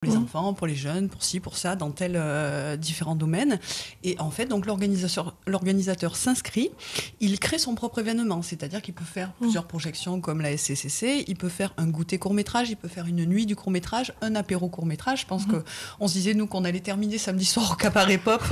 Pour les enfants, pour les jeunes, pour ci, pour ça, dans tels différents domaines. Et en fait, donc l'organisateur s'inscrit, il crée son propre événement, c'est-à-dire qu'il peut faire plusieurs projections comme la SCCC, il peut faire un goûter court-métrage, il peut faire une nuit du court-métrage, un apéro court-métrage. Je pense qu'on se disait, nous, qu'on allait terminer samedi soir au Cabaret Pop.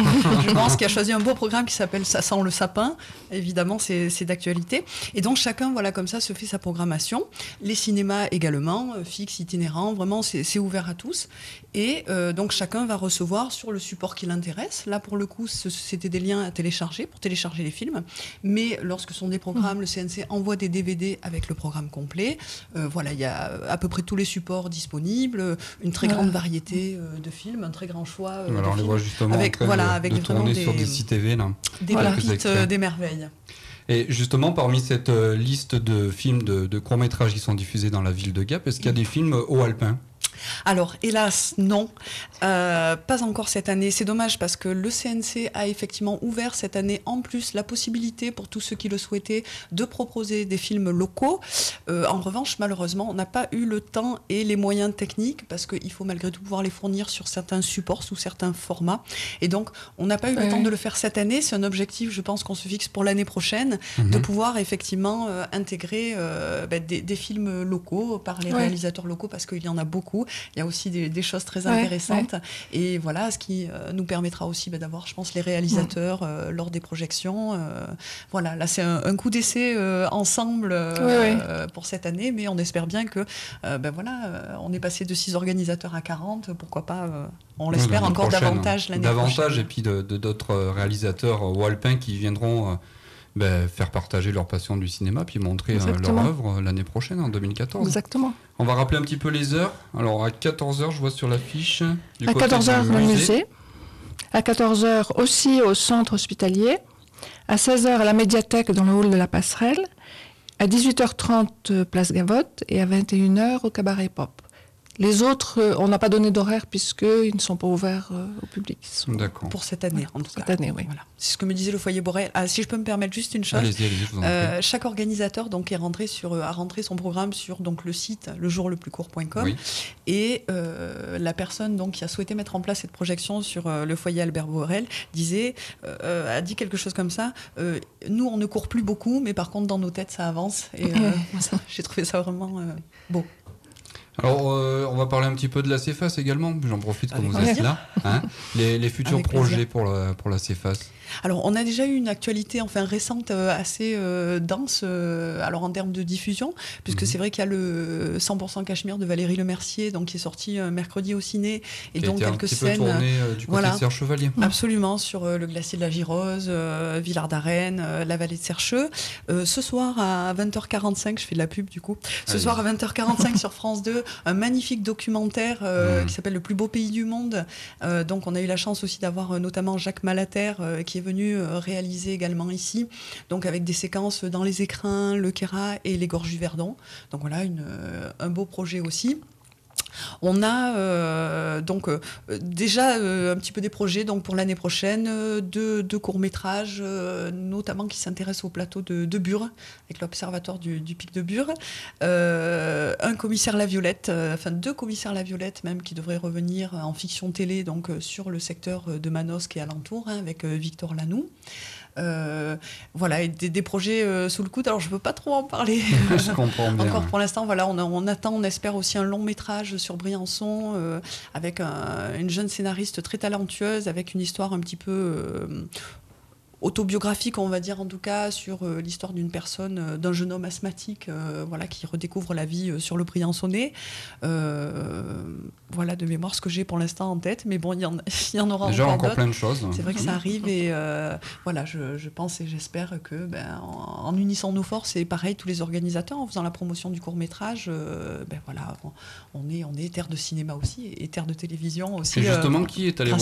Je pense qu'il a choisi un beau programme qui s'appelle Ça sent le sapin. Évidemment, c'est d'actualité. Et donc, chacun, voilà, comme ça, se fait sa programmation. Les cinémas également, fixes, itinérants, vraiment, c'est ouvert à tous. Et donc chacun va recevoir sur le support qui l'intéresse. Là, pour le coup, c'était des liens à télécharger pour télécharger les films. Mais lorsque ce sont des programmes, le CNC envoie des DVD avec le programme complet. Voilà, il y a à peu près tous les supports disponibles, une très grande variété de films, un très grand choix. Alors on les voit justement avec de tourner sur des CTV là. Des pépites, des merveilles. Et justement, parmi cette liste de films de courts-métrages qui sont diffusés dans la ville de Gap, est-ce qu'il y a des films haut alpin ? Alors, hélas, non. Pas encore cette année. C'est dommage parce que le CNC a effectivement ouvert cette année en plus la possibilité pour tous ceux qui le souhaitaient de proposer des films locaux. En revanche, malheureusement, on n'a pas eu le temps et les moyens techniques parce qu'il faut malgré tout pouvoir les fournir sur certains supports, sous certains formats. Et donc, on n'a pas eu le temps de le faire cette année. C'est un objectif, je pense, qu'on se fixe pour l'année prochaine, de pouvoir effectivement intégrer des films locaux par les réalisateurs locaux parce qu'il y en a beaucoup. Il y a aussi des choses très intéressantes. Et voilà, ce qui nous permettra aussi d'avoir, je pense, les réalisateurs lors des projections. Voilà, là, c'est un coup d'essai ensemble pour cette année, mais on espère bien que, on est passé de 6 organisateurs à 40. Pourquoi pas, on l'espère encore davantage l'année prochaine. Davantage, et puis d'autres réalisateurs alpins qui viendront faire partager leur passion du cinéma, puis montrer leur œuvre l'année prochaine, en 2014. Exactement. On va rappeler un petit peu les heures. Alors, à 14h, je vois sur l'affiche... À 14h, le musée. À 14h, aussi au centre hospitalier. À 16h, à la médiathèque, dans le hall de la Passerelle. À 18h30, place Gavotte. Et à 21h, au Cabaret Pop. Les autres, on n'a pas donné d'horaire puisqu'ils ne sont pas ouverts au public. D'accord. Pour cette année, en tout cas. Cette année, oui. Voilà. C'est ce que me disait le foyer Borel. Si je peux me permettre juste une chose. Allez-y, je vous en prie. Chaque organisateur donc, a rentré son programme sur donc, le site lejourlepluscourt.com. Oui. Et la personne donc, qui a souhaité mettre en place cette projection sur le foyer Albert Borel a dit quelque chose comme ça. Nous, on ne court plus beaucoup, mais par contre, dans nos têtes, ça avance. Et j'ai trouvé ça vraiment beau. Alors, on va parler un petit peu de la CEFAS également. J'en profite que vous êtes là. Les futurs projets pour la CEFAS. Alors, on a déjà eu une actualité récente assez dense alors en termes de diffusion, puisque c'est vrai qu'il y a le 100% Cachemire de Valérie Lemercier, donc, qui est sorti mercredi au ciné, et donc quelques scènes tourné du côté de Serre Chevalier. Absolument, sur le glacier de la Girose, Villard d'Arène, la vallée de Sercheux. Ce soir à 20h45, je fais de la pub du coup, soir à 20h45 sur France 2, un magnifique documentaire qui s'appelle Le plus beau pays du monde. Donc on a eu la chance aussi d'avoir notamment Jacques Malater qui est venu réaliser également ici, donc avec des séquences dans les écrins, le Queyras et les gorges du Verdon. Donc voilà, un beau projet aussi. On a déjà un petit peu des projets donc pour l'année prochaine, deux courts-métrages, notamment qui s'intéressent au plateau de Bure, avec l'observatoire du pic de Bure. Un commissaire La Violette, deux commissaires La Violette même, qui devraient revenir en fiction télé donc, sur le secteur de Manosque et alentour, avec Victor Lanoux. Voilà, et des projets sous le coude. Alors je ne peux pas trop en parler. Je comprends bien. Encore pour l'instant, voilà, on espère aussi un long métrage sur Briançon avec une jeune scénariste très talentueuse, avec une histoire un petit peu autobiographique, on va dire en tout cas, sur l'histoire d'une personne, d'un jeune homme asthmatique, qui redécouvre la vie sur le Briançonnais. Voilà de mémoire ce que j'ai pour l'instant en tête, mais bon, il y en aura déjà encore plein de choses. C'est vrai que ça arrive et je pense et j'espère que en unissant nos forces, et pareil tous les organisateurs, en faisant la promotion du court-métrage, on est terre de cinéma aussi et terre de télévision aussi. Et justement, qui est allé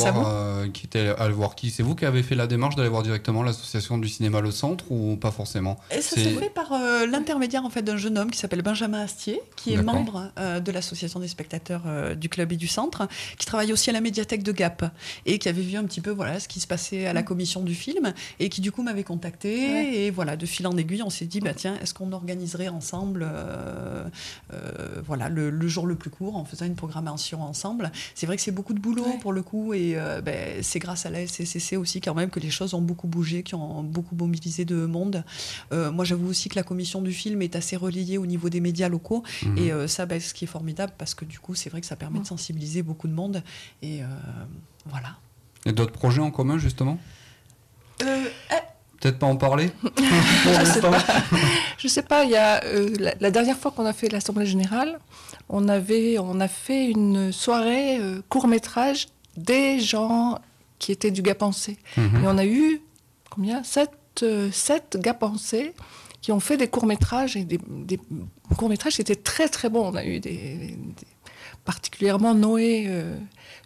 voir qui c'est vous qui avez fait la démarche d'aller voir directement directement l'association du cinéma Le Centre ou pas forcément? Et ça se fait par l'intermédiaire en fait, d'un jeune homme qui s'appelle Benjamin Astier, qui est membre de l'association des spectateurs du club et du centre, qui travaille aussi à la médiathèque de Gap et qui avait vu un petit peu ce qui se passait à la commission du film et qui du coup m'avait contacté et voilà, de fil en aiguille on s'est dit tiens, est-ce qu'on organiserait ensemble le jour le plus court en faisant une programmation ensemble. C'est vrai que c'est beaucoup de boulot pour le coup et c'est grâce à la SCCC aussi quand même que les choses ont beaucoup bougé, qui ont beaucoup mobilisé de monde. Moi j'avoue aussi que la commission du film est assez relayée au niveau des médias locaux et ça ce qui est formidable parce que du coup c'est vrai que ça permet de sensibiliser beaucoup de monde et voilà. Et d'autres projets en commun justement? Peut-être pas en parler. Je sais pas. Il y a la dernière fois qu'on a fait l'Assemblée générale, on a fait une soirée court-métrage des gens qui étaient du Gapensé. Et on a eu combien 7 Gapensés qui ont fait des courts-métrages et des courts-métrages qui étaient très très bons. On a eu particulièrement Noé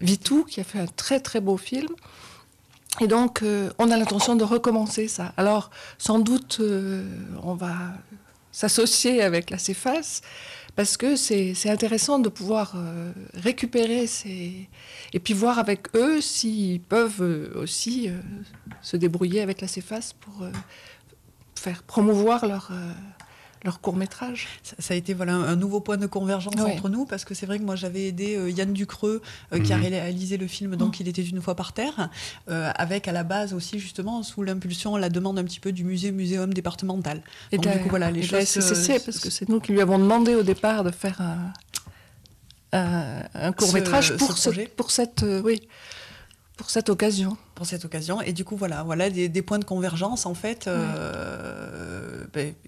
Vitou qui a fait un très très beau film. Et donc, on a l'intention de recommencer ça. Alors, sans doute, on va s'associer avec la CEFAS, parce que c'est intéressant de pouvoir récupérer et puis voir avec eux s'ils peuvent aussi se débrouiller avec la CEFAS pour faire promouvoir leur court-métrage. Ça a été un nouveau point de convergence entre nous, parce que c'est vrai que moi j'avais aidé Yann Ducreux qui a réalisé le film Donc il était une fois par terre, avec à la base aussi justement sous l'impulsion, la demande un petit peu du muséum départemental. Et donc, du coup les choses SCCC, parce que c'est nous qui lui avons demandé au départ de faire un court-métrage pour cette occasion. Pour cette occasion. Et du coup, voilà des points de convergence, en fait,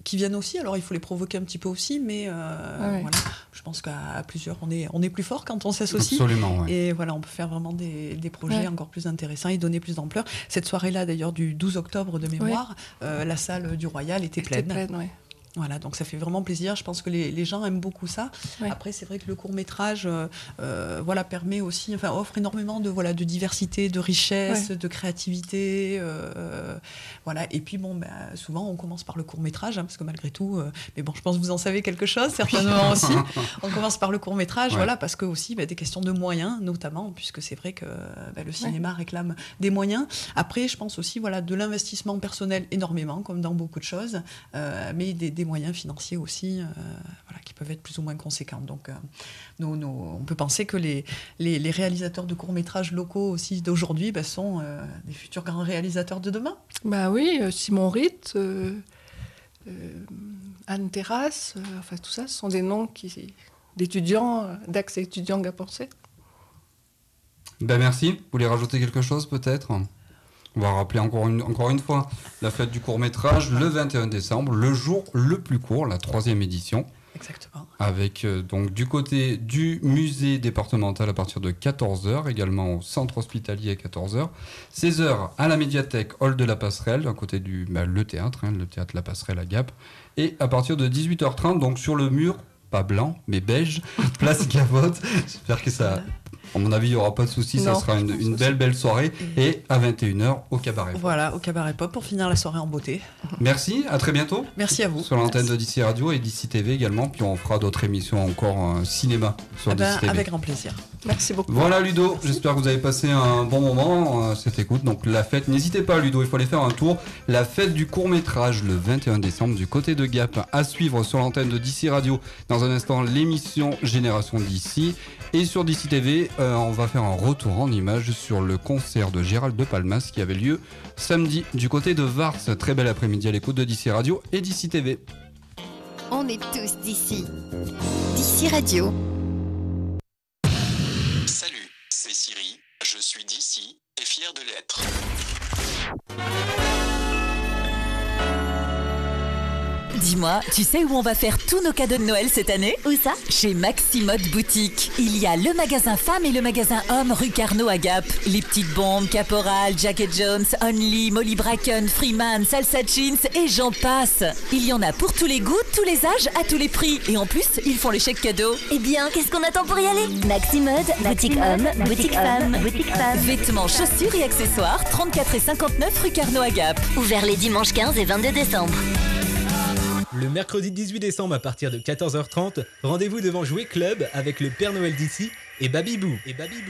qui viennent aussi. Alors, il faut les provoquer un petit peu aussi, mais voilà, je pense qu'à plusieurs, on est plus fort quand on s'associe. Absolument, Et voilà, on peut faire vraiment des projets encore plus intéressants et donner plus d'ampleur. Cette soirée-là, d'ailleurs, du 12 octobre de mémoire, la salle du Royal était pleine. Voilà, donc ça fait vraiment plaisir. Je pense que les gens aiment beaucoup ça. Après, c'est vrai que le court-métrage permet aussi, offre énormément de diversité, de richesse, de créativité. Et puis, souvent, on commence par le court-métrage, parce que malgré tout, mais bon, je pense que vous en savez quelque chose, certainement aussi. On commence par le court-métrage, parce que aussi, des questions de moyens, notamment, puisque c'est vrai que le cinéma réclame des moyens. Après, je pense aussi, de l'investissement personnel énormément, comme dans beaucoup de choses, mais des moyens financiers aussi qui peuvent être plus ou moins conséquents. Donc on peut penser que les réalisateurs de courts-métrages locaux aussi d'aujourd'hui sont des futurs grands réalisateurs de demain. Oui, Simon Ritt, Anne Terrasse, tout ça, ce sont des noms d'étudiants, d'ex-étudiants Gapensé. Merci. Vous voulez rajouter quelque chose peut-être ? On va rappeler encore une fois la fête du court-métrage le 21 décembre, le jour le plus court, la 3e édition. Exactement. Avec donc du côté du musée départemental à partir de 14h, également au centre hospitalier à 14h, 16h à la médiathèque Hall de la Passerelle, à côté du le théâtre La Passerelle à Gap, et à partir de 18h30, donc sur le mur, pas blanc, mais beige, place Gavotte. J'espère que ça... À mon avis, il n'y aura pas de souci, ça sera une belle soirée. Et à 21h, au Cabaret Pop. Voilà, au Cabaret Pop, pour finir la soirée en beauté. Merci, à très bientôt. Merci à vous. Sur l'antenne de DC Radio et DC TV également. Puis on fera d'autres émissions encore cinéma sur DC TV. Avec grand plaisir. Merci beaucoup. Voilà Ludo, j'espère que vous avez passé un bon moment cette écoute. Donc la fête, n'hésitez pas Ludo, il faut aller faire un tour. La fête du court-métrage le 21 décembre du côté de Gap, à suivre sur l'antenne de DC Radio. Dans un instant, l'émission Génération DC. Et sur DC TV, on va faire un retour en images sur le concert de Gérald de Palmas qui avait lieu samedi du côté de Vars. Très bel après-midi à l'écoute de DC Radio et DC TV. On est tous d'ici. DC Radio. Salut, c'est Siri. Je suis d'ici et fier de l'être. Dis-moi, tu sais où on va faire tous nos cadeaux de Noël cette année? Où ça? Chez Maximode Boutique. Il y a le magasin femmes et le magasin hommes rue Carnot à Gap. Les petites bombes, Caporal, Jacket Jones, Only, Molly Bracken, Freeman, Salsa Jeans et j'en passe. Il y en a pour tous les goûts, tous les âges, à tous les prix. Et en plus, ils font les chèques cadeaux. Eh bien, qu'est-ce qu'on attend pour y aller? Maximode, boutique homme, boutique femme, boutique femme. Vêtements, chaussures et accessoires, 34 et 59 rue Carnot à Gap. Ouvert les dimanches 15 et 22 décembre. Le mercredi 18 décembre à partir de 14h30, rendez-vous devant Jouet Club avec le Père Noël d'ici et Babybou.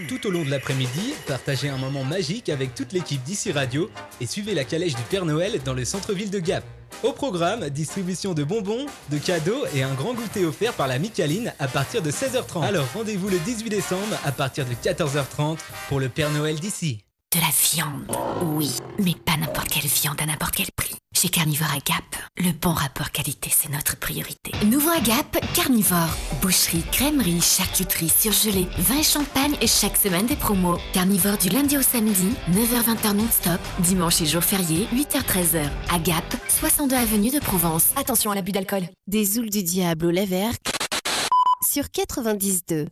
Tout au long de l'après-midi, partagez un moment magique avec toute l'équipe d'ici Radio et suivez la calèche du Père Noël dans le centre-ville de Gap. Au programme, distribution de bonbons, de cadeaux et un grand goûter offert par la Micaline à partir de 16h30. Alors rendez-vous le 18 décembre à partir de 14h30 pour le Père Noël d'ici. De la viande, oui, mais pas n'importe quelle viande à n'importe quel prix. Chez Carnivore à Gap, le bon rapport qualité, c'est notre priorité. Nouveau à Gap, Carnivore. Boucherie, crèmerie, charcuterie, surgelée, vin et champagne et chaque semaine des promos. Carnivore du lundi au samedi, 9h-20h non-stop, dimanche et jours fériés, 8h-13h. À Gap, 62 avenue de Provence. Attention à l'abus d'alcool. Des Oules du Diable au Laverque sur 92.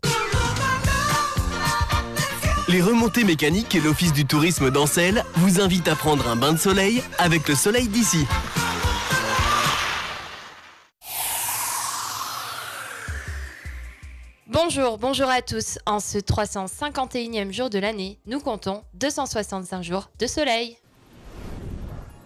Les remontées mécaniques et l'Office du tourisme d'Ancelles vous invitent à prendre un bain de soleil avec le soleil d'ici. Bonjour à tous. En ce 351e jour de l'année, nous comptons 265 jours de soleil.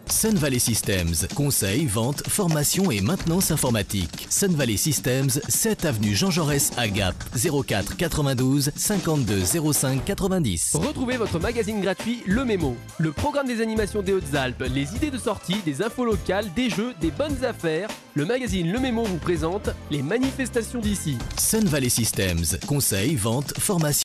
Sun Valley Systems, conseil, vente, formation et maintenance informatique. Sun Valley Systems, 7 avenue Jean Jaurès à Gap, 04 92 52 05 90. Retrouvez votre magazine gratuit Le Mémo, le programme des animations des Hautes-Alpes, les idées de sortie, des infos locales, des jeux, des bonnes affaires. Le magazine Le Mémo vous présente les manifestations d'ici. Sun Valley Systems, conseil, vente, formation.